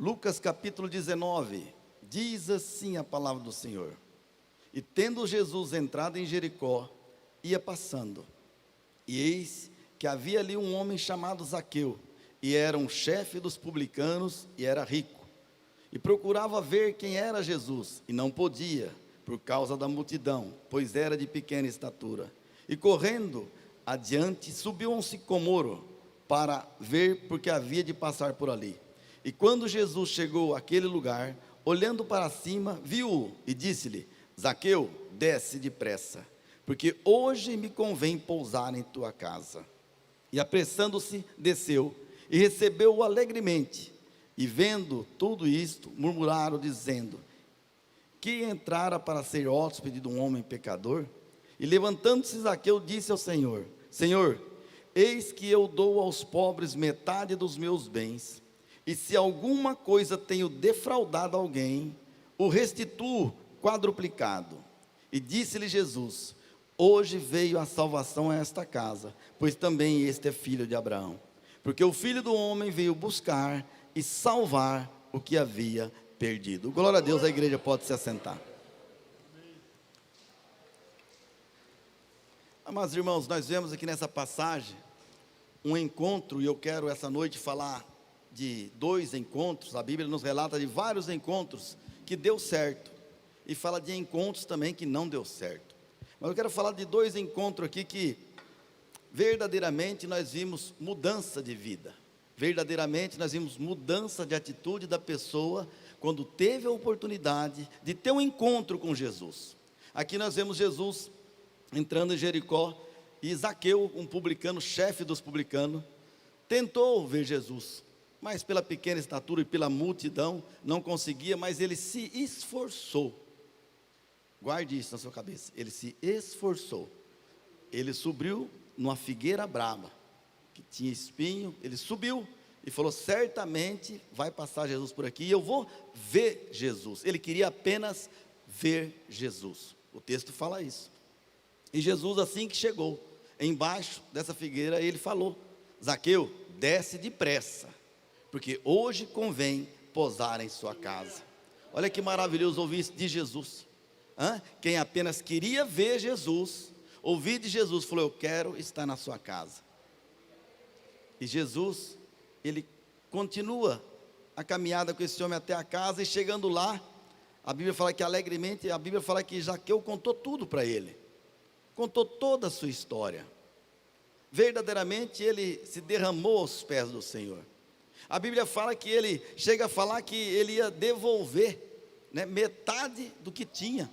Lucas capítulo 19, diz assim a palavra do Senhor: E tendo Jesus entrado em Jericó, ia passando, e eis que havia ali um homem chamado Zaqueu, e era um chefe dos publicanos, e era rico, e procurava ver quem era Jesus, e não podia, por causa da multidão, pois era de pequena estatura. E correndo adiante, subiu a um sicomoro, para ver, porque havia de passar por ali. E quando Jesus chegou àquele lugar, olhando para cima, viu-o, e disse-lhe: Zaqueu, desce depressa, porque hoje me convém pousar em tua casa. E apressando-se, desceu, e recebeu-o alegremente. E vendo tudo isto, murmuraram, dizendo: que entrara para ser hóspede de um homem pecador? E levantando-se Zaqueu, disse ao Senhor: Senhor, eis que eu dou aos pobres metade dos meus bens, e se alguma coisa tenho defraudado alguém, o restituo quadruplicado. E disse-lhe Jesus: hoje veio a salvação a esta casa, pois também este é filho de Abraão, porque o Filho do Homem veio buscar e salvar o que havia perdido. Glória a Deus. A igreja pode se assentar. Amados irmãos, nós vemos aqui nessa passagem um encontro, e eu quero essa noite falar de dois encontros. A Bíblia nos relata de vários encontros que deu certo, e fala de encontros também que não deu certo. Mas eu quero falar de dois encontros aqui que verdadeiramente nós vimos mudança de vida. Verdadeiramente nós vimos mudança de atitude da pessoa quando teve a oportunidade de ter um encontro com Jesus. Aqui nós vemos Jesus entrando em Jericó, e Zaqueu, um publicano, chefe dos publicanos, tentou ver Jesus, mas pela pequena estatura e pela multidão não conseguia, mas ele se esforçou. Guarde isso na sua cabeça. Ele se esforçou. Ele subiu numa figueira brava, que tinha espinho. Ele subiu e falou: certamente vai passar Jesus por aqui, e eu vou ver Jesus. Ele queria apenas ver Jesus. O texto fala isso. E Jesus, assim que chegou embaixo dessa figueira, ele falou: Zaqueu, desce depressa, porque hoje convém pousar em sua casa. Olha que maravilhoso ouvir isso de Jesus. Quem apenas queria ver Jesus, ouvir de Jesus, falou: eu quero estar na sua casa. E Jesus, ele continua a caminhada com esse homem até a casa, e chegando lá, a Bíblia fala que alegremente, a Bíblia fala que Zaqueu contou tudo para ele, contou toda a sua história. Verdadeiramente ele se derramou aos pés do Senhor. A Bíblia fala que ele chega a falar que ele ia devolver, metade do que tinha.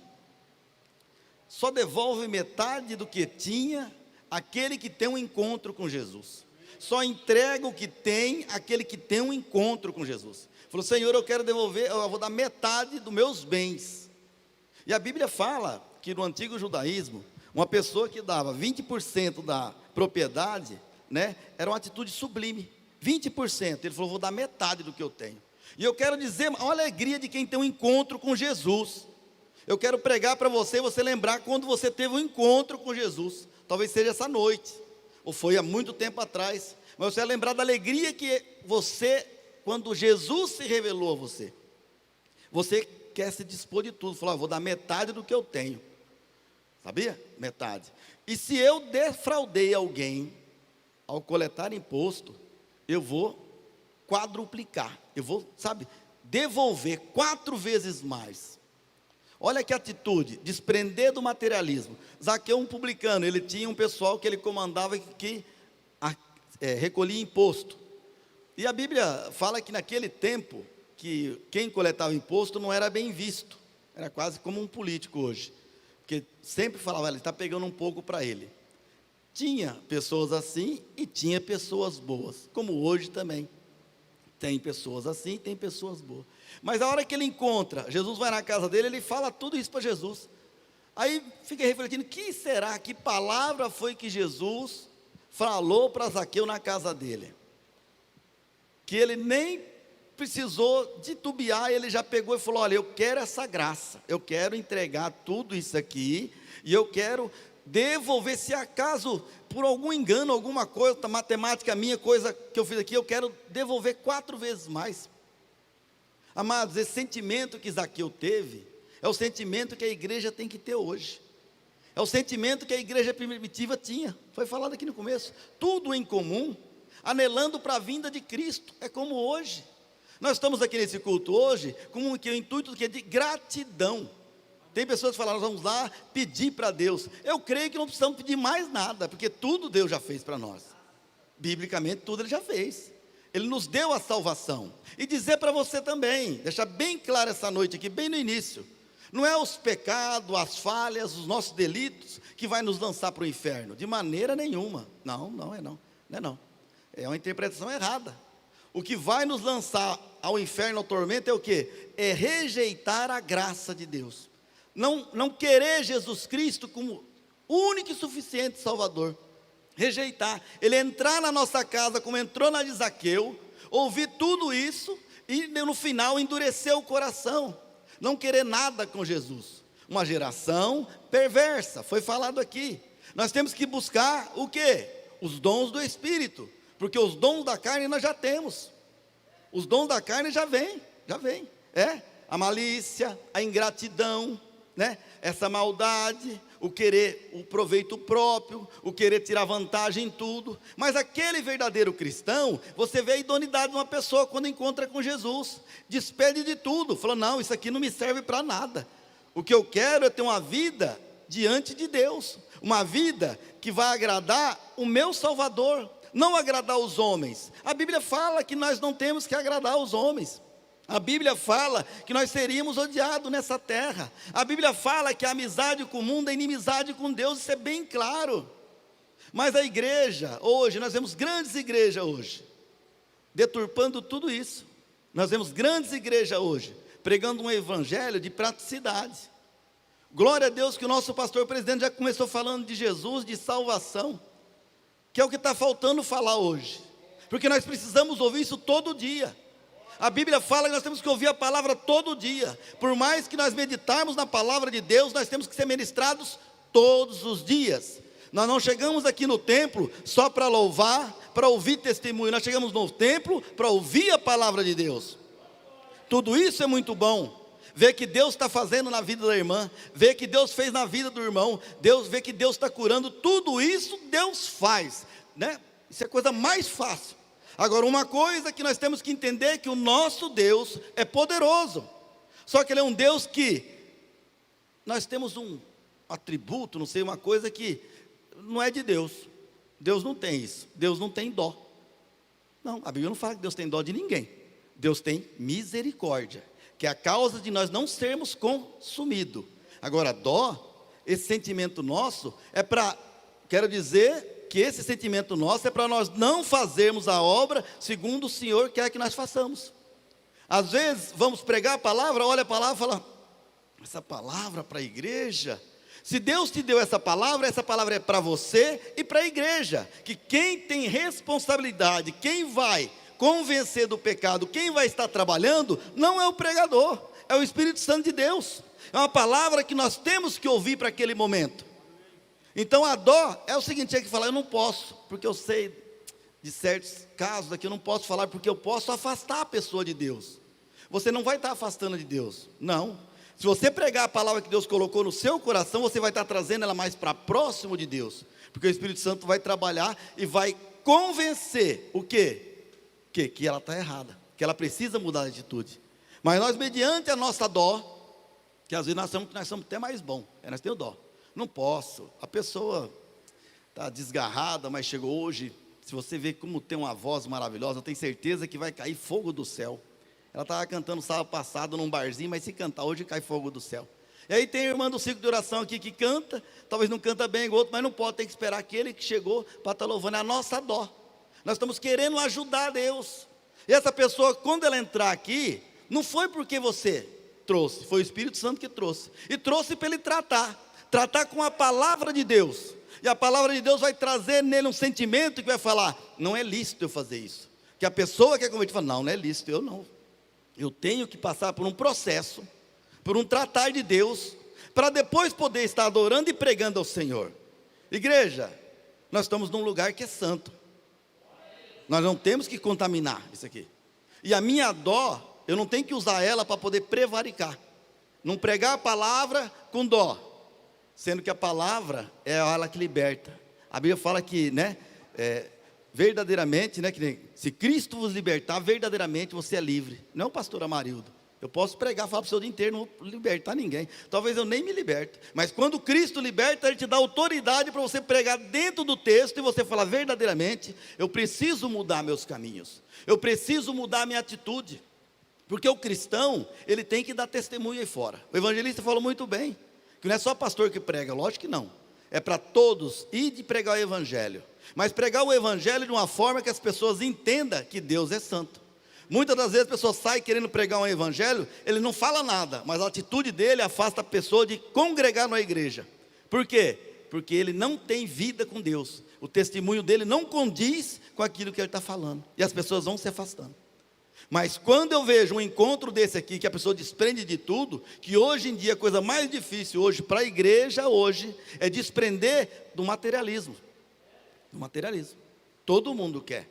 Só devolve metade do que tinha aquele que tem um encontro com Jesus. Só entrega o que tem aquele que tem um encontro com Jesus. Falou: Senhor, eu quero devolver, eu vou dar metade dos meus bens. E a Bíblia fala que no antigo judaísmo, uma pessoa que dava 20% da propriedade, era uma atitude sublime. 20%, ele falou: vou dar metade do que eu tenho. E eu quero dizer, olha a alegria de quem tem um encontro com Jesus. Eu quero pregar para você, você lembrar quando você teve um encontro com Jesus. Talvez seja essa noite, ou foi há muito tempo atrás, mas você vai lembrar da alegria que você, quando Jesus se revelou a você. Você quer se dispor de tudo, falou: vou dar metade do que eu tenho. Sabia? Metade. E se eu defraudei alguém ao coletar imposto, eu vou quadruplicar. Eu vou, devolver 4 vezes mais. Olha que atitude, desprender do materialismo. Zaqueu, um publicano, ele tinha um pessoal que ele comandava que recolhia imposto. E a Bíblia fala que naquele tempo, que quem coletava imposto não era bem visto. Era quase como um político hoje. Porque sempre falava: ele está pegando um pouco para ele. Tinha pessoas assim e tinha pessoas boas, como hoje também. Tem pessoas assim, tem pessoas boas. Mas a hora que ele encontra, Jesus vai na casa dele, ele fala tudo isso para Jesus. Aí fica refletindo: que palavra foi que Jesus falou para Zaqueu na casa dele? Que ele nem precisou titubear, ele já pegou e falou: olha, eu quero essa graça, eu quero entregar tudo isso aqui, e eu quero devolver, se acaso por algum engano, alguma coisa, matemática minha, coisa que eu fiz aqui, eu quero devolver 4 vezes mais. Amados, esse sentimento que Zaqueu teve, é o sentimento que a igreja tem que ter hoje. É o sentimento que a igreja primitiva tinha. Foi falado aqui no começo. Tudo em comum, anelando para a vinda de Cristo. É como hoje. Nós estamos aqui nesse culto hoje com o intuito que é de gratidão. Tem pessoas que falaram, nós vamos lá pedir para Deus. Eu creio que não precisamos pedir mais nada, porque tudo Deus já fez para nós. Biblicamente tudo Ele já fez. Ele nos deu a salvação. E dizer para você também, deixar bem claro essa noite aqui, bem no início. Não é os pecados, as falhas, os nossos delitos que vai nos lançar para o inferno. De maneira nenhuma. Não é não. É uma interpretação errada. O que vai nos lançar ao inferno, ao tormento é o quê? É rejeitar a graça de Deus. Não querer Jesus Cristo como único e suficiente Salvador. Rejeitar. Ele entrar na nossa casa como entrou na de Zaqueu, ouvir tudo isso e no final endurecer o coração. Não querer nada com Jesus. Uma geração perversa, foi falado aqui. Nós temos que buscar o quê? Os dons do Espírito. Porque os dons da carne nós já temos. Os dons da carne já vem. A malícia, a ingratidão, né? Essa maldade, o querer o proveito próprio, o querer tirar vantagem em tudo. Mas aquele verdadeiro cristão, você vê a idoneidade de uma pessoa quando encontra com Jesus, despede de tudo, falando, não, isso aqui não me serve para nada. O que eu quero é ter uma vida diante de Deus, uma vida que vai agradar o meu Salvador, não agradar os homens. A Bíblia fala que nós não temos que agradar os homens. A Bíblia fala que nós seríamos odiados nessa terra. A Bíblia fala que a amizade com o mundo é inimizade com Deus, isso é bem claro. Mas a igreja, hoje, nós vemos grandes igrejas hoje, deturpando tudo isso. Nós vemos grandes igrejas hoje, pregando um evangelho de praticidade. Glória a Deus que o nosso pastor presidente já começou falando de Jesus, de salvação, que é o que está faltando falar hoje. Porque nós precisamos ouvir isso todo dia. A Bíblia fala que nós temos que ouvir a palavra todo dia. Por mais que nós meditarmos na palavra de Deus, nós temos que ser ministrados todos os dias. Nós não chegamos aqui no templo só para louvar, para ouvir testemunho. Nós chegamos no templo para ouvir a palavra de Deus. Tudo isso é muito bom. Ver que Deus está fazendo na vida da irmã, ver que Deus fez na vida do irmão, ver que Deus está curando, tudo isso Deus faz, né? Isso é a coisa mais fácil. Agora, uma coisa que nós temos que entender é que o nosso Deus é poderoso. Só que Ele é um Deus que nós temos um atributo, não sei, uma coisa que não é de Deus. Deus não tem isso. Deus não tem dó. Não, a Bíblia não fala que Deus tem dó de ninguém. Deus tem misericórdia, que é a causa de nós não sermos consumidos. Agora, dó, esse sentimento nosso é para, quero dizer que esse sentimento nosso é para nós não fazermos a obra segundo o Senhor quer que nós façamos. Às vezes vamos pregar a palavra, olha a palavra e fala, essa palavra para a igreja, se Deus te deu essa palavra é para você e para a igreja, que quem tem responsabilidade, quem vai convencer do pecado, quem vai estar trabalhando, não é o pregador, é o Espírito Santo de Deus, é uma palavra que nós temos que ouvir para aquele momento. Então a dó é o seguinte, tinha que falar, eu não posso, porque eu sei de certos casos aqui, eu não posso falar, porque eu posso afastar a pessoa de Deus. Você não vai estar afastando de Deus, não. Se você pregar a palavra que Deus colocou no seu coração, você vai estar trazendo ela mais para próximo de Deus, porque o Espírito Santo vai trabalhar e vai convencer o quê? Que ela está errada, que ela precisa mudar de atitude. Mas nós, mediante a nossa dó, que às vezes nós somos até mais bons, nós temos dó. Não posso, a pessoa está desgarrada, mas chegou hoje, se você vê como tem uma voz maravilhosa, eu tenho certeza que vai cair fogo do céu. Ela estava cantando sábado passado num barzinho, mas se cantar hoje cai fogo do céu. E aí tem a irmã do ciclo de oração aqui que canta, talvez não canta bem igual outro, mas não pode, tem que esperar aquele que chegou para estar louvando, é a nossa dó. Nós estamos querendo ajudar Deus. E essa pessoa, quando ela entrar aqui, não foi porque você trouxe, foi o Espírito Santo que trouxe. E trouxe para ele tratar com a palavra de Deus, e a palavra de Deus vai trazer nele um sentimento que vai falar, não é lícito eu fazer isso, que a pessoa que é convertida fala, não é lícito, eu não, eu tenho que passar por um processo, por um tratar de Deus, para depois poder estar adorando e pregando ao Senhor. Igreja, nós estamos num lugar que é santo, nós não temos que contaminar isso aqui, e a minha dó, eu não tenho que usar ela para poder prevaricar. Não pregar a palavra com dó, sendo que a palavra é ela que liberta. A Bíblia fala que, né, verdadeiramente, né, que se Cristo vos libertar, verdadeiramente você é livre. Não, pastor Amarildo, eu posso pregar, falar para o seu dia inteiro, não vou libertar ninguém. Talvez eu nem me liberte, mas quando Cristo liberta, Ele te dá autoridade para você pregar dentro do texto e você falar verdadeiramente, eu preciso mudar meus caminhos, eu preciso mudar minha atitude. Porque o cristão, ele tem que dar testemunho aí fora. O evangelista falou muito bem, que não é só pastor que prega, lógico que não. É para todos ir de pregar o evangelho. Mas pregar o evangelho de uma forma que as pessoas entendam que Deus é santo. Muitas das vezes a pessoa sai querendo pregar um evangelho, ele não fala nada, mas a atitude dele afasta a pessoa de congregar na igreja. Por quê? Porque ele não tem vida com Deus. O testemunho dele não condiz com aquilo que ele está falando. E as pessoas vão se afastando. Mas quando eu vejo um encontro desse aqui, que a pessoa desprende de tudo, que hoje em dia a coisa mais difícil hoje para a igreja hoje é desprender do materialismo. Do materialismo. Todo mundo quer.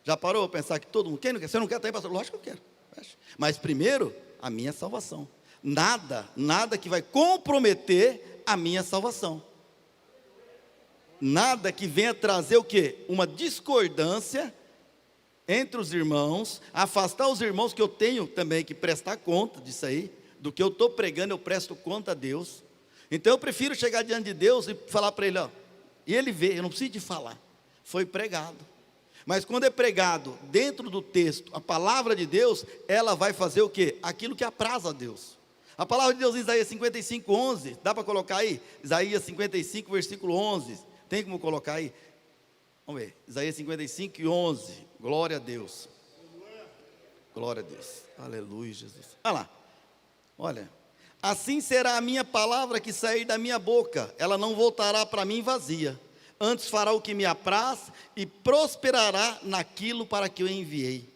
Já parou para pensar que todo mundo, quem não quer? Você não quer também, pastor? Lógico que eu quero. Mas primeiro, a minha salvação. Nada que vai comprometer a minha salvação. Nada que venha trazer o quê? Uma discordância entre os irmãos, afastar os irmãos, que eu tenho também que prestar conta disso aí, do que eu estou pregando, eu presto conta a Deus. Então eu prefiro chegar diante de Deus e falar para Ele, ó, e Ele vê, eu não preciso de falar, foi pregado. Mas quando é pregado dentro do texto, a palavra de Deus, ela vai fazer o quê? Aquilo que apraz a Deus. A palavra de Deus em Isaías 55, 11, dá para colocar aí? Isaías 55, versículo 11, tem como colocar aí? Vamos ver, Isaías 55, 11, glória a Deus, glória a Deus, aleluia Jesus. Olha lá, olha, assim será a minha palavra que sair da minha boca, ela não voltará para mim vazia, antes fará o que me apraz e prosperará naquilo para que eu enviei.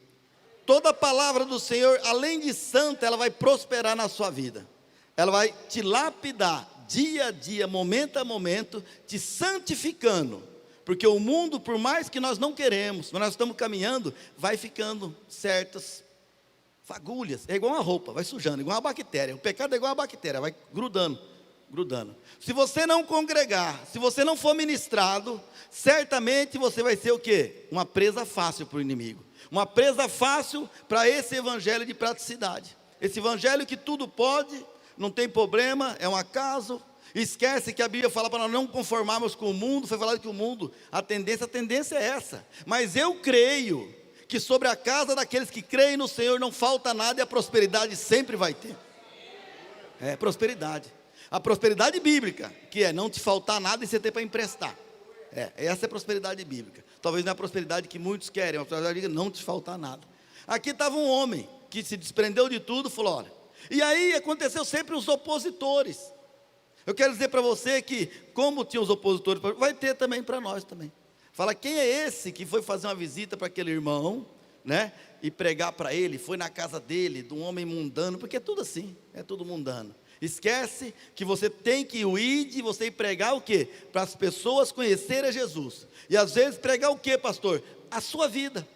Toda palavra do Senhor, além de santa, ela vai prosperar na sua vida, ela vai te lapidar, dia a dia, momento a momento, te santificando. Porque o mundo, por mais que nós não queremos, mas nós estamos caminhando, vai ficando certas fagulhas. É igual uma roupa, vai sujando, igual uma bactéria. O pecado é igual uma bactéria, vai grudando. Se você não congregar, se você não for ministrado, certamente você vai ser o quê? Uma presa fácil para o inimigo. Uma presa fácil para esse evangelho de praticidade. Esse evangelho que tudo pode, não tem problema, é um acaso. Esquece que a Bíblia fala para nós não conformarmos com o mundo. Foi falado que o mundo, a tendência é essa. Mas eu creio que sobre a casa daqueles que creem no Senhor não falta nada e a prosperidade sempre vai ter. É prosperidade. A prosperidade bíblica, que é não te faltar nada e você ter para emprestar. Essa é a prosperidade bíblica. Talvez não é a prosperidade que muitos querem, a prosperidade bíblica não te faltar nada. Aqui estava um homem que se desprendeu de tudo, falou, olha. E aí aconteceu sempre os opositores. Eu quero dizer para você que, como tinha os opositores, vai ter também para nós também. Fala, quem é esse que foi fazer uma visita para aquele irmão, né? E pregar para ele, foi na casa dele, de um homem mundano, porque é tudo assim, é tudo mundano. Esquece que você tem que ir e você ir pregar o quê? Para as pessoas conhecerem a Jesus. E às vezes pregar o quê, pastor? A sua vida.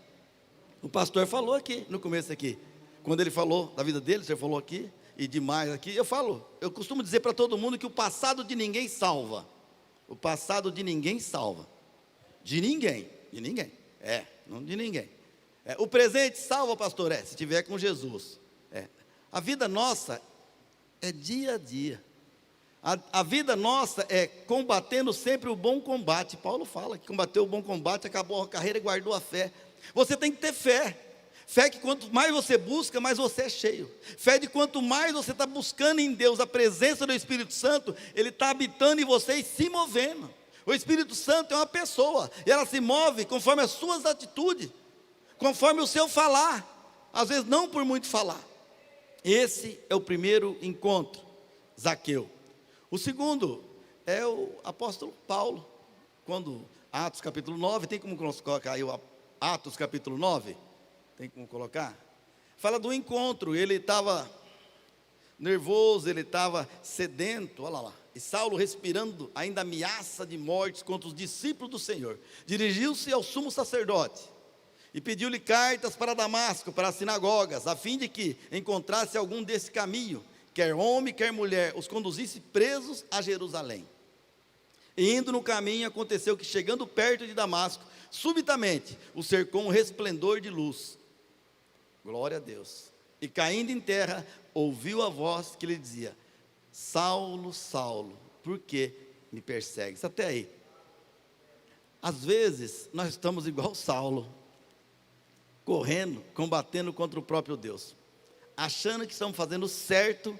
O pastor falou aqui, no começo aqui, quando ele falou da vida dele, você falou aqui, e demais aqui, eu costumo dizer para todo mundo que o passado de ninguém salva. O passado de ninguém salva. De ninguém, não de ninguém. O presente salva, pastor, se tiver com Jesus. A vida nossa é dia a dia. A vida nossa é combatendo sempre o bom combate. Paulo fala que combateu o bom combate, acabou a carreira e guardou a fé. Você tem que ter fé. Fé que quanto mais você busca, mais você é cheio. Fé de quanto mais você está buscando em Deus, a presença do Espírito Santo, Ele está habitando em você e se movendo. O Espírito Santo é uma pessoa, e ela se move conforme as suas atitudes, conforme o seu falar, às vezes não por muito falar. Esse é o primeiro encontro, Zaqueu. O segundo é o apóstolo Paulo, quando Atos capítulo 9, tem como colocar aí o Atos capítulo 9? Tem como colocar? Fala do encontro, ele estava nervoso, ele estava sedento, olha lá. E Saulo, respirando ainda ameaça de mortes contra os discípulos do Senhor, dirigiu-se ao sumo sacerdote E pediu-lhe cartas para Damasco, para as sinagogas, a fim de que encontrasse algum desse caminho, quer homem, quer mulher, os conduzisse presos a Jerusalém. E indo no caminho, aconteceu que, chegando perto de Damasco, subitamente o cercou um resplendor de luz. Glória a Deus. E caindo em terra, ouviu a voz que lhe dizia: Saulo, Saulo, por que me persegues? Até aí. Às vezes, nós estamos igual Saulo, correndo, combatendo contra o próprio Deus, achando que estamos fazendo certo,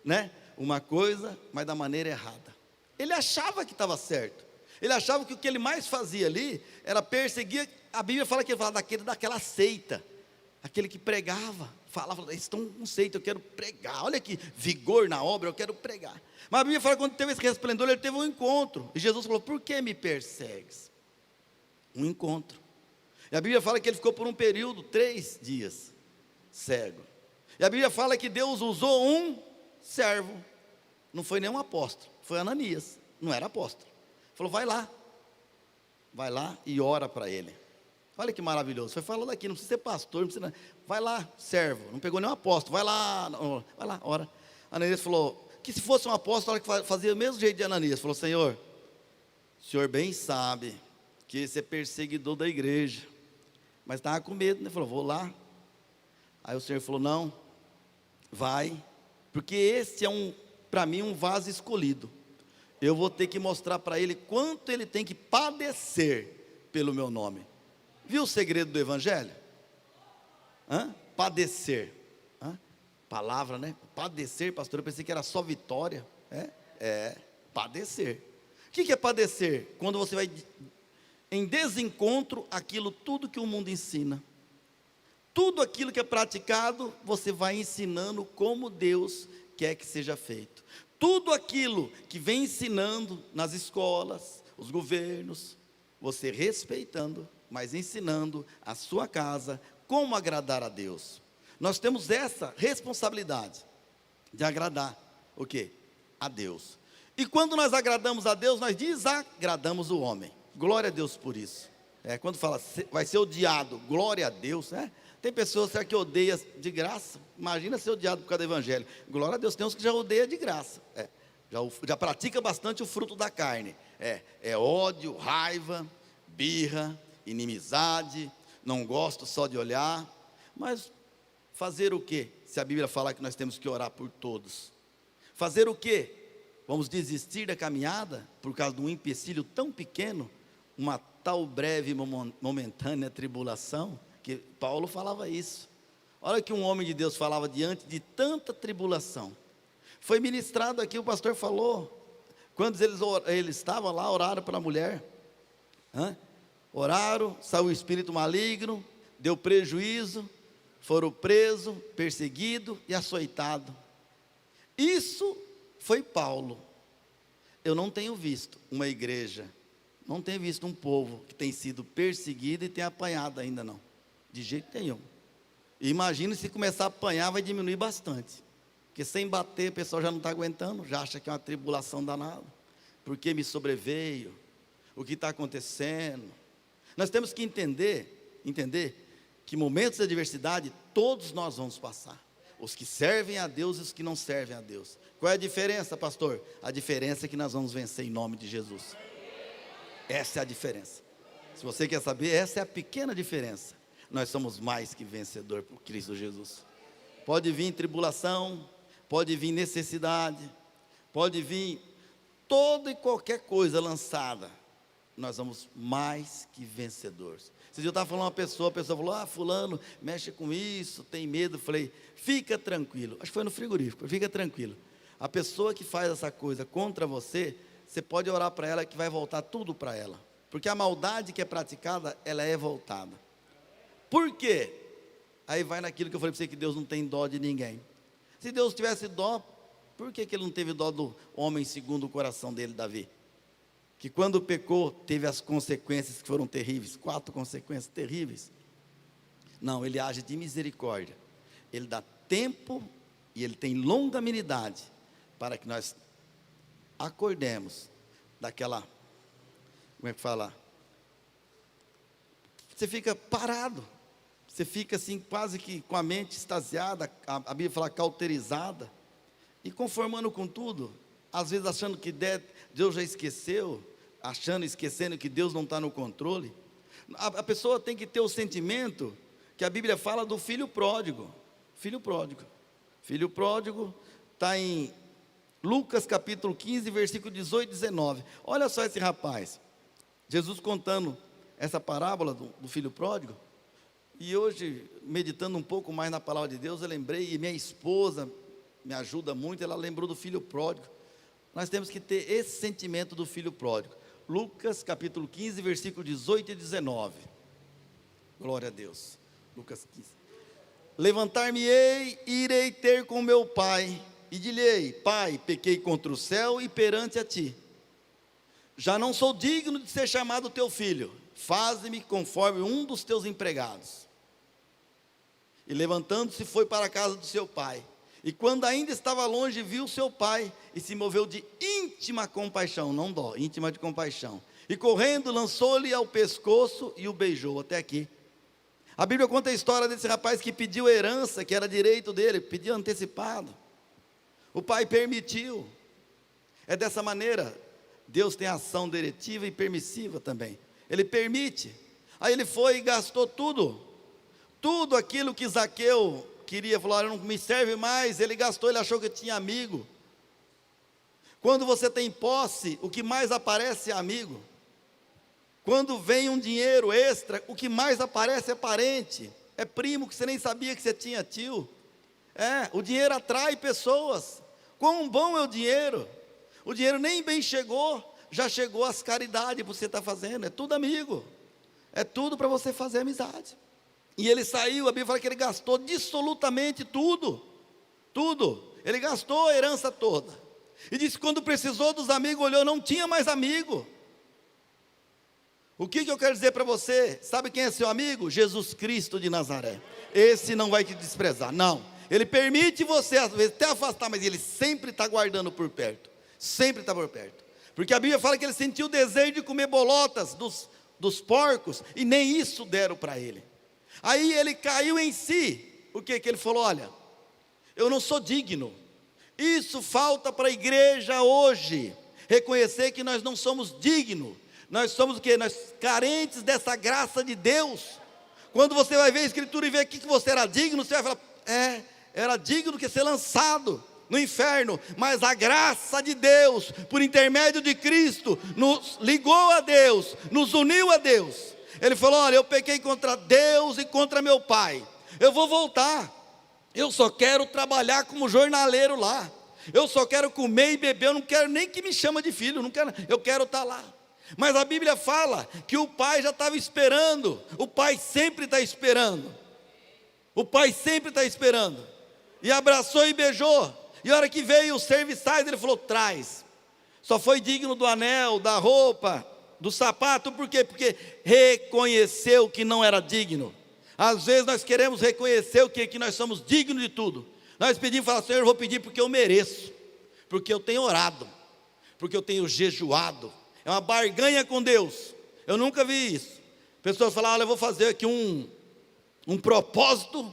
né? Uma coisa, mas da maneira errada. Ele achava que estava certo. Ele achava que o que ele mais fazia ali era perseguir. A Bíblia fala que ele falava daquela seita, aquele que pregava, falava: eles estão com seita, eu quero pregar. Olha que vigor na obra, eu quero pregar. Mas a Bíblia fala que quando teve esse resplendor, ele teve um encontro. E Jesus falou: por que me persegues? Um encontro. E a Bíblia fala que ele ficou por um período, 3 dias, cego. E a Bíblia fala que Deus usou um servo. Não foi nenhum apóstolo, foi Ananias. Não era apóstolo. Falou: vai lá e ora para ele. Olha que maravilhoso. Foi falando aqui, não precisa ser pastor, não precisa. Vai lá, servo. Não pegou nenhum apóstolo. Vai lá, ora. Ananias falou que se fosse um apóstolo, que fazia o mesmo jeito de Ananias. Falou: Senhor, o senhor bem sabe que esse é perseguidor da igreja, mas estava com medo, né? Falou: vou lá. Aí o Senhor falou: não, vai, porque esse é para mim, um vaso escolhido. Eu vou ter que mostrar para ele quanto ele tem que padecer pelo meu nome. Viu o segredo do evangelho? Padecer. Palavra, né? Padecer, pastor, eu pensei que era só vitória. Padecer. O que é padecer? Quando você vai em desencontro aquilo, tudo que o mundo ensina. Tudo aquilo que é praticado, você vai ensinando como Deus quer que seja feito. Tudo aquilo que vem ensinando nas escolas, os governos, você respeitando, mas ensinando a sua casa como agradar a Deus. Nós temos essa responsabilidade de agradar o quê? A Deus. E quando nós agradamos a Deus, nós desagradamos o homem. Glória a Deus por isso. Quando fala, vai ser odiado, glória a Deus, né? Tem pessoas que odeiam de graça. Imagina ser odiado por causa do evangelho. Glória a Deus, tem uns que já odeiam de graça. Já pratica bastante o fruto da carne. Ódio, raiva, birra, inimizade, não gosto só de olhar. Mas fazer o quê? Se a Bíblia fala que nós temos que orar por todos. Fazer o quê? Vamos desistir da caminhada por causa de um empecilho tão pequeno, uma tal breve momentânea tribulação, que Paulo falava isso. Olha que um homem de Deus falava diante de tanta tribulação. Foi ministrado aqui, o pastor falou, quando eles estavam lá, oraram para a mulher, oraram, saiu o espírito maligno, deu prejuízo, foram presos, perseguidos e açoitados. Isso foi Paulo. Eu não tenho visto uma igreja, não tenho visto um povo que tem sido perseguido e tem apanhado ainda não, de jeito nenhum. Imagina se começar a apanhar, vai diminuir bastante, porque sem bater o pessoal já não está aguentando, já acha que é uma tribulação danada, porque me sobreveio, o que está acontecendo. Nós temos que entender que momentos de adversidade todos nós vamos passar, os que servem a Deus e os que não servem a Deus. Qual é a diferença, pastor? A diferença é que nós vamos vencer em nome de Jesus. Essa é a diferença. Se você quer saber, essa é a pequena diferença. Nós somos mais que vencedor por Cristo Jesus. Pode vir tribulação, pode vir necessidade, pode vir toda e qualquer coisa lançada, nós somos mais que vencedores. Se eu estava falando a pessoa falou: fulano mexe com isso, tem medo. Eu falei: fica tranquilo. Acho que foi no frigorífico, fica tranquilo. A pessoa que faz essa coisa contra você, você pode orar para ela que vai voltar tudo para ela, porque a maldade que é praticada, ela é voltada. Por quê? Aí vai naquilo que eu falei para você, que Deus não tem dó de ninguém. Se Deus tivesse dó, por que Ele não teve dó do homem segundo o coração dele, Davi? Que quando pecou, teve as consequências que foram terríveis, 4 consequências terríveis. Não, Ele age de misericórdia, Ele dá tempo e Ele tem longanimidade, para que nós acordemos daquela, como é que fala? Você fica parado, Você fica assim, quase que com a mente extasiada, a Bíblia fala cauterizada, e conformando com tudo, às vezes achando que Deus já esqueceu, esquecendo que Deus não está no controle. A pessoa tem que ter o sentimento que a Bíblia fala do filho pródigo. Filho pródigo. Filho pródigo está em Lucas capítulo 15, versículo 18 e 19. Olha só esse rapaz, Jesus contando essa parábola do filho pródigo. E hoje, meditando um pouco mais na palavra de Deus, eu lembrei, e minha esposa me ajuda muito, ela lembrou do filho pródigo. Nós temos que ter esse sentimento do filho pródigo. Lucas capítulo 15, versículo 18 e 19. Glória a Deus. Lucas 15. Levantar-me-ei e irei ter com meu pai, e dir-lhe-ei: Pai, pequei contra o céu e perante a ti. Já não sou digno de ser chamado teu filho. Faze-me conforme um dos teus empregados. E levantando-se foi para a casa do seu pai. E quando ainda estava longe, viu seu pai e se moveu de íntima compaixão, não dó, íntima de compaixão. E correndo, lançou-lhe ao pescoço e o beijou. Até aqui. A Bíblia conta a história desse rapaz que pediu herança, que era direito dele, pediu antecipado. O pai permitiu. É dessa maneira, Deus tem ação diretiva e permissiva também. Ele permite. Aí ele foi e gastou tudo aquilo que Zaqueu queria, falou: não me serve mais. Ele gastou, ele achou que tinha amigo. Quando você tem posse, o que mais aparece é amigo. Quando vem um dinheiro extra, o que mais aparece é parente, é primo que você nem sabia que você tinha, tio. O dinheiro atrai pessoas. Quão bom é o dinheiro. O dinheiro nem bem chegou, já chegou as caridades que você está fazendo. É tudo amigo, é tudo para você fazer amizade. E ele saiu, a Bíblia fala que ele gastou absolutamente tudo. Ele gastou a herança toda. E disse que quando precisou dos amigos, olhou, não tinha mais amigo. O que eu quero dizer para você? Sabe quem é seu amigo? Jesus Cristo de Nazaré. Esse não vai te desprezar, não. Ele permite você às vezes até afastar, mas ele sempre está guardando por perto. Sempre está por perto. Porque a Bíblia fala que ele sentiu o desejo de comer bolotas dos porcos, e nem isso deram para ele. Aí ele caiu em si. O que ele falou? Olha, eu não sou digno. Isso falta para a igreja hoje, reconhecer que nós não somos dignos. Nós somos o quê? Nós carentes dessa graça de Deus. Quando você vai ver a Escritura e ver que você era digno, você vai falar: era digno de ser lançado no inferno, mas a graça de Deus, por intermédio de Cristo, nos ligou a Deus, nos uniu a Deus. Ele falou: olha, eu pequei contra Deus e contra meu pai, eu vou voltar, eu só quero trabalhar como jornaleiro lá, eu só quero comer e beber, eu não quero nem que me chama de filho, eu quero estar lá. Mas a Bíblia fala que o pai já estava esperando, o pai sempre está esperando, o pai sempre está esperando, e abraçou e beijou. E a hora que veio os serviçais, ele falou: traz. Só foi digno do anel, da roupa, do sapato. Por quê? Porque reconheceu que não era digno. Às vezes nós queremos reconhecer o que nós somos dignos de tudo. Nós pedimos e falamos: Senhor, eu vou pedir porque eu mereço, porque eu tenho orado, porque eu tenho jejuado. É uma barganha com Deus. Eu nunca vi isso. Pessoas falam: olha, eu vou fazer aqui um propósito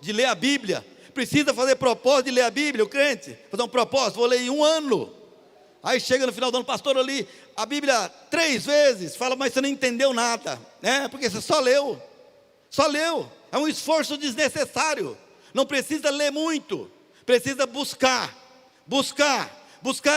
de ler a Bíblia. Precisa fazer propósito de ler a Bíblia, o crente? Fazer um propósito, vou ler em um ano. Aí chega no final do ano: pastor, eu li a Bíblia 3 vezes. Fala: mas você não entendeu nada, porque você só leu. É um esforço desnecessário. Não precisa ler muito, precisa buscar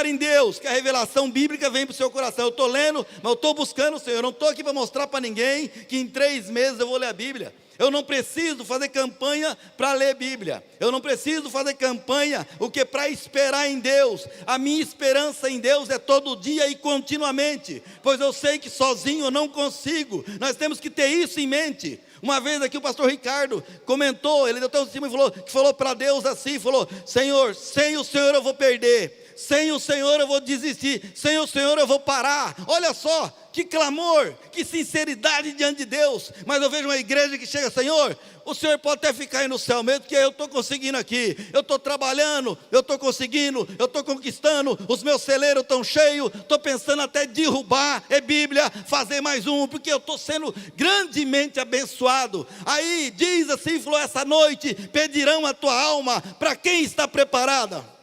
em Deus, que a revelação bíblica vem para o seu coração. Eu estou lendo, mas eu estou buscando o Senhor. Eu não estou aqui para mostrar para ninguém que em 3 meses eu vou ler a Bíblia. Eu não preciso fazer campanha para ler Bíblia. Eu não preciso fazer campanha para esperar em Deus. A minha esperança em Deus é todo dia e continuamente, pois eu sei que sozinho eu não consigo. Nós temos que ter isso em mente. Uma vez aqui o pastor Ricardo comentou, ele deu até um cima e falou para Deus assim, falou: Senhor, sem o Senhor eu vou perder, sem o Senhor eu vou desistir, sem o Senhor eu vou parar. Olha só, que clamor, que sinceridade diante de Deus. Mas eu vejo uma igreja que chega: Senhor, o Senhor pode até ficar aí no céu mesmo, porque eu estou conseguindo aqui, eu estou trabalhando, eu estou conseguindo, eu estou conquistando, os meus celeiros estão cheios, estou pensando até derrubar, Bíblia, fazer mais um, porque eu estou sendo grandemente abençoado. Aí diz assim, falou: essa noite pedirão a tua alma, para quem está preparada?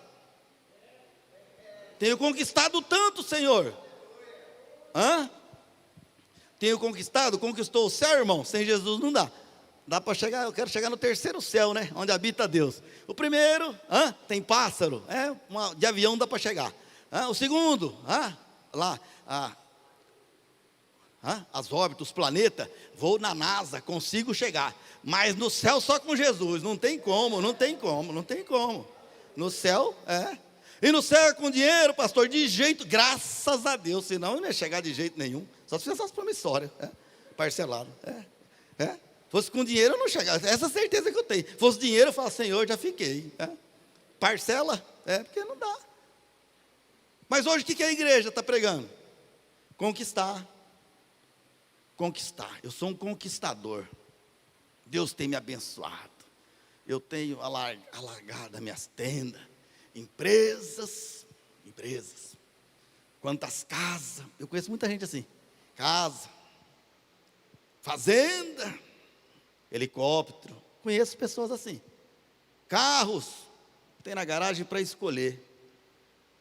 Tenho conquistado tanto, Senhor. Tenho conquistado, conquistou o céu, irmão. Sem Jesus não dá. Dá para chegar, eu quero chegar no terceiro céu, né? Onde habita Deus. O primeiro, tem pássaro, de avião dá para chegar. O segundo, lá, as órbitas, os planetas, vou na NASA, consigo chegar. Mas no céu só com Jesus, não tem como. No céu, E no céu é com dinheiro, pastor, de jeito, graças a Deus, senão eu não ia chegar de jeito nenhum. Só se fizesse as promissórias, parcelado. Fosse com dinheiro eu não chegava, essa certeza que eu tenho. Fosse dinheiro eu falo: Senhor, já fiquei. Parcela, porque não dá. Mas hoje o que a igreja está pregando? Conquistar. Eu sou um conquistador. Deus tem me abençoado. Eu tenho alargado as minhas tendas. Empresas. Quantas casas. Eu conheço muita gente assim. Casa. Fazenda. Helicóptero. Conheço pessoas assim. Carros. Tem na garagem para escolher.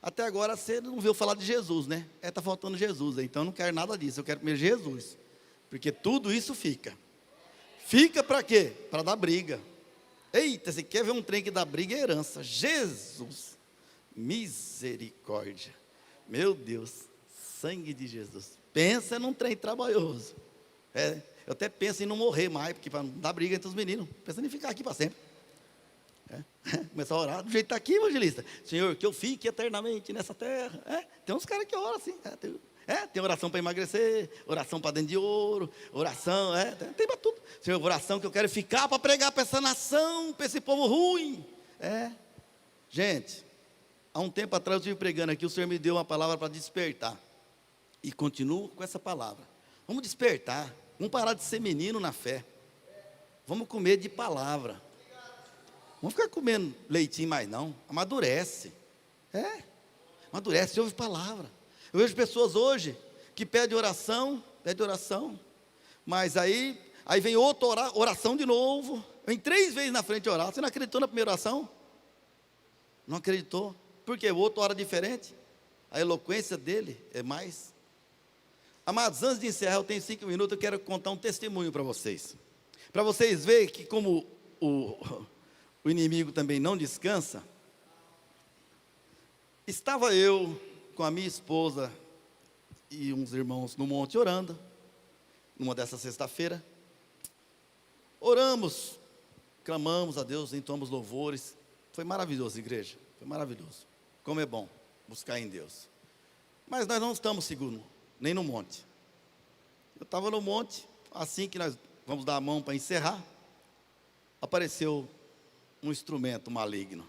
Até agora você não viu falar de Jesus, né? Está faltando Jesus. Então eu não quero nada disso. Eu quero primeiro Jesus. Porque tudo isso fica. Fica para quê? Para dar briga. Eita, você quer ver um trem que dá briga? É herança. Jesus. Misericórdia. Meu Deus. Sangue de Jesus. Pensa num trem trabalhoso. Eu até penso em não morrer mais, porque para não dar briga entre os meninos. Pensando em ficar aqui para sempre. Começar a orar do jeito que está aqui, evangelista. Senhor, que eu fique eternamente nessa terra. Tem uns caras que oram assim. Tem oração para emagrecer, oração para dentro de ouro, oração, tem para tudo. Senhor, oração que eu quero ficar para pregar para essa nação, para esse povo ruim. Gente, há um tempo atrás eu estive pregando aqui, o Senhor me deu uma palavra para despertar. E continuo com essa palavra. Vamos despertar, vamos parar de ser menino na fé. Vamos comer de palavra. Vamos ficar comendo leitinho mais não, amadurece. Amadurece, ouve palavra. Eu vejo pessoas hoje que pedem oração, mas aí vem outra oração de novo, vem 3 vezes na frente orar. Você não acreditou na primeira oração? Não acreditou? Porque o outro ora diferente, a eloquência dele é mais. Amados, antes de encerrar, eu tenho 5 minutos, eu quero contar um testemunho para vocês verem que como o inimigo também não descansa. Estava eu com a minha esposa e uns irmãos no monte orando, numa dessa sexta-feira. Oramos, clamamos a Deus, entoamos louvores. Foi maravilhoso, igreja, foi maravilhoso. Como é bom buscar em Deus. Mas nós não estamos seguros, nem no monte. Eu estava no monte, assim que nós vamos dar a mão para encerrar, apareceu um instrumento maligno,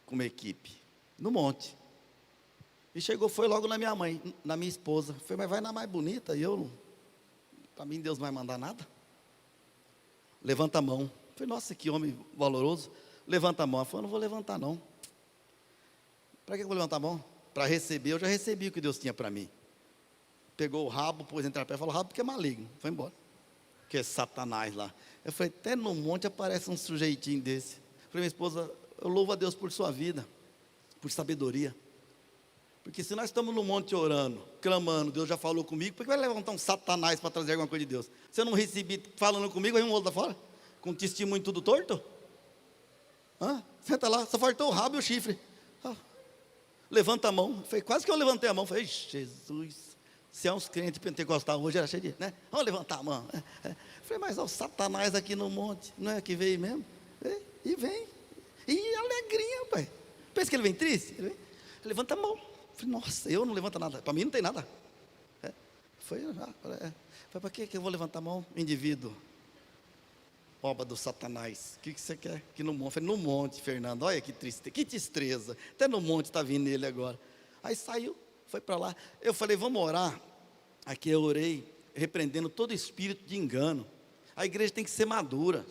com uma equipe, no monte. E foi logo na minha mãe, na minha esposa. Falei: mas vai na mais bonita, e para mim Deus não vai mandar nada. Levanta a mão. Falei: nossa, que homem valoroso. Levanta a mão. Ela falou: não vou levantar não. Para que eu vou levantar a mão? Para receber, eu já recebi o que Deus tinha para mim. Pegou o rabo, pôs entre a pé, falou: rabo porque é maligno. Foi embora. Que é Satanás lá. Eu falei: até no monte aparece um sujeitinho desse. Falei: minha esposa, eu louvo a Deus por sua vida, por sabedoria. Porque se nós estamos no monte orando, clamando, Deus já falou comigo, por que vai levantar um Satanás para trazer alguma coisa de Deus? Se eu não recebi falando comigo, aí um outro da fora, com testemunho tudo torto? Senta lá, só faltou o rabo e o chifre. Levanta a mão. Falei: quase que eu levantei a mão. Falei: Jesus, se é uns crentes pentecostais hoje, era cheio de, né? Vamos levantar a mão. Falei: mas o Satanás aqui no monte, não é que veio mesmo? E vem. E alegrinha, pai. Pensa que ele vem triste? Ele vem, levanta a mão. Falei: nossa, eu não levanto nada. Para mim não tem nada. Foi para que eu vou levantar a mão? Indivíduo. Obra do Satanás. O que você quer? Que no monte. Falei: no monte, Fernando. Olha que tristeza. Até no monte está vindo ele agora. Aí saiu, foi para lá. Eu falei: vamos orar. Aqui eu orei, repreendendo todo espírito de engano. A igreja tem que ser madura.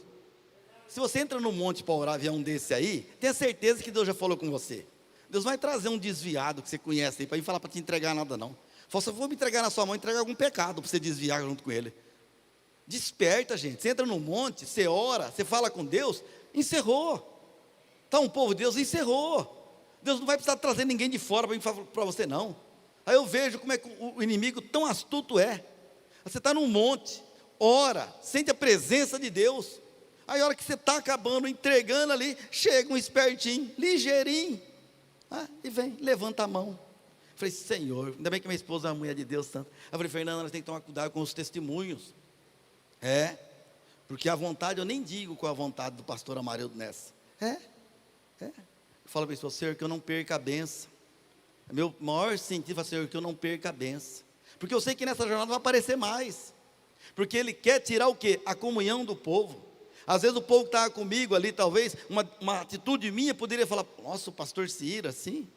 Se você entra no monte para orar, vier um desse aí, tenha certeza que Deus já falou com você. Deus vai trazer um desviado que você conhece aí, para ir falar para te entregar nada não. Fala, se eu vou me entregar na sua mão, entrega algum pecado para você desviar junto com ele. Desperta, gente. Você entra no monte, você ora, você fala com Deus, encerrou. Está um povo de Deus, encerrou. Deus não vai precisar trazer ninguém de fora para você não. Aí eu vejo como é que o inimigo tão astuto é. Você está num monte, ora, sente a presença de Deus. Aí a hora que você está acabando, entregando ali, chega um espertinho, ligeirinho, e vem, levanta a mão. Falei, Senhor, ainda bem que minha esposa é uma mulher de Deus tanto. Eu falei, Fernanda, nós temos que tomar cuidado com os testemunhos. Porque a vontade, eu nem digo qual é a vontade do pastor Amarildo nessa. Fala para a pessoa, Senhor, que eu não perca a benção. Meu maior sentido é, Senhor, que eu não perca a benção. Porque eu sei que nessa jornada vai aparecer mais. Porque Ele quer tirar o quê? A comunhão do povo. Às vezes o povo que estava comigo ali, talvez, uma atitude minha poderia falar, nossa, o pastor se ira assim?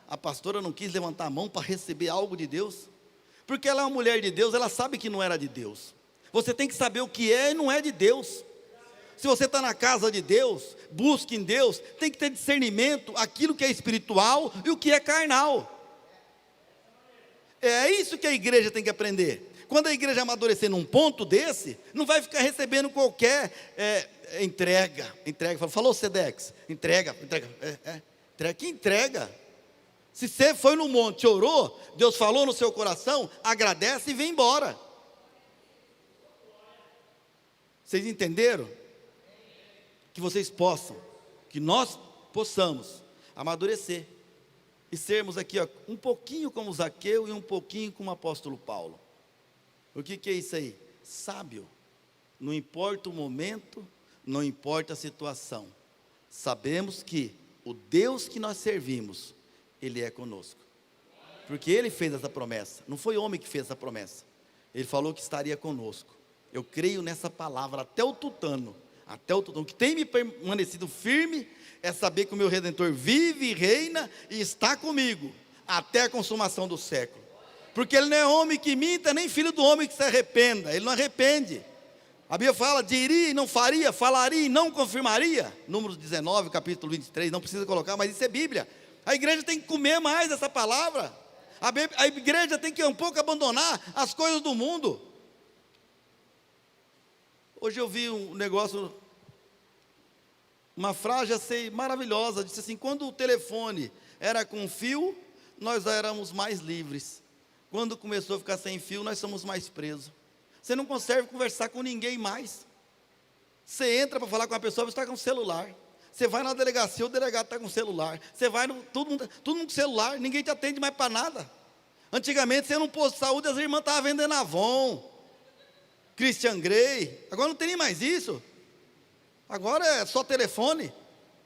A pastora não quis levantar a mão para receber algo de Deus? Porque ela é uma mulher de Deus, ela sabe que não era de Deus. Você tem que saber o que é e não é de Deus. Se você está na casa de Deus, busque em Deus, tem que ter discernimento, aquilo que é espiritual e o que é carnal. É isso que a igreja tem que aprender. Quando a igreja amadurecer num ponto desse, não vai ficar recebendo qualquer entrega. Falou Sedex, entrega. Que entrega? Se você foi no monte, orou, Deus falou no seu coração, agradece e vem embora. Vocês entenderam? Que vocês possam, que nós possamos amadurecer e sermos aqui um pouquinho como Zaqueu e um pouquinho como o apóstolo Paulo. O que é isso aí? Sábio. Não importa o momento, não importa a situação. Sabemos que o Deus que nós servimos, Ele é conosco. Porque Ele fez essa promessa. Não foi homem que fez essa promessa. Ele falou que estaria conosco. Eu creio nessa palavra até o tutano. O que tem me permanecido firme é saber que o meu Redentor vive, reina e está comigo até a consumação do século. Porque Ele não é homem que minta, nem filho do homem que se arrependa. Ele não arrepende. A Bíblia fala, diria e não faria, falaria e não confirmaria. Números 19, capítulo 23, não precisa colocar, mas isso é Bíblia. A igreja tem que comer mais essa palavra. A igreja tem que um pouco abandonar as coisas do mundo. Hoje eu vi um negócio, uma frase assim, maravilhosa, disse assim, quando o telefone era com fio, nós éramos mais livres. Quando começou a ficar sem fio, nós somos mais presos. Você não consegue conversar com ninguém mais. Você entra para falar com uma pessoa, você está com o celular. Você vai na delegacia, o delegado está com o celular. Você vai, todo mundo com celular, ninguém te atende mais para nada. Antigamente, você ia num posto de saúde, as irmãs estavam vendendo Avon, Christian Grey. Agora não tem nem mais isso. Agora é só telefone.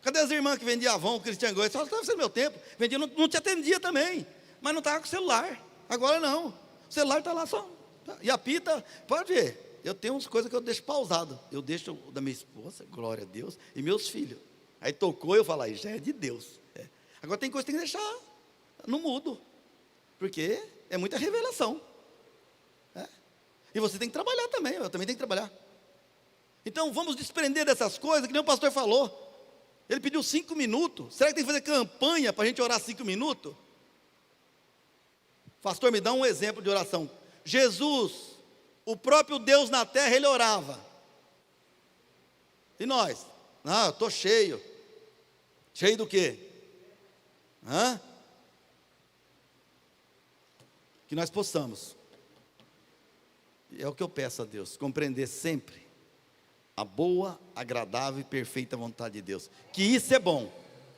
Cadê as irmãs que vendiam Avon, Christian Grey? Só estava sendo meu tempo. Vendia, não te atendia também. Mas não estava com o celular. Agora não. O celular está lá só. E apita, pode ver. Eu tenho umas coisas que eu deixo pausado. Eu deixo da minha esposa, glória a Deus, e meus filhos. Aí tocou, eu falo, aí já é de Deus. Agora tem coisa que tem que deixar no mudo. Porque é muita revelação. E você tem que trabalhar também, eu também tenho que trabalhar. Então vamos desprender dessas coisas, que nem o pastor falou. Ele pediu 5 minutos. Será que tem que fazer campanha para a gente orar 5 minutos? Pastor, me dá um exemplo de oração. Jesus, o próprio Deus na terra, Ele orava. E nós? Não, eu estou cheio. Cheio do quê? Que nós possamos, é o que eu peço a Deus, compreender sempre a boa, agradável e perfeita vontade de Deus. Que isso é bom.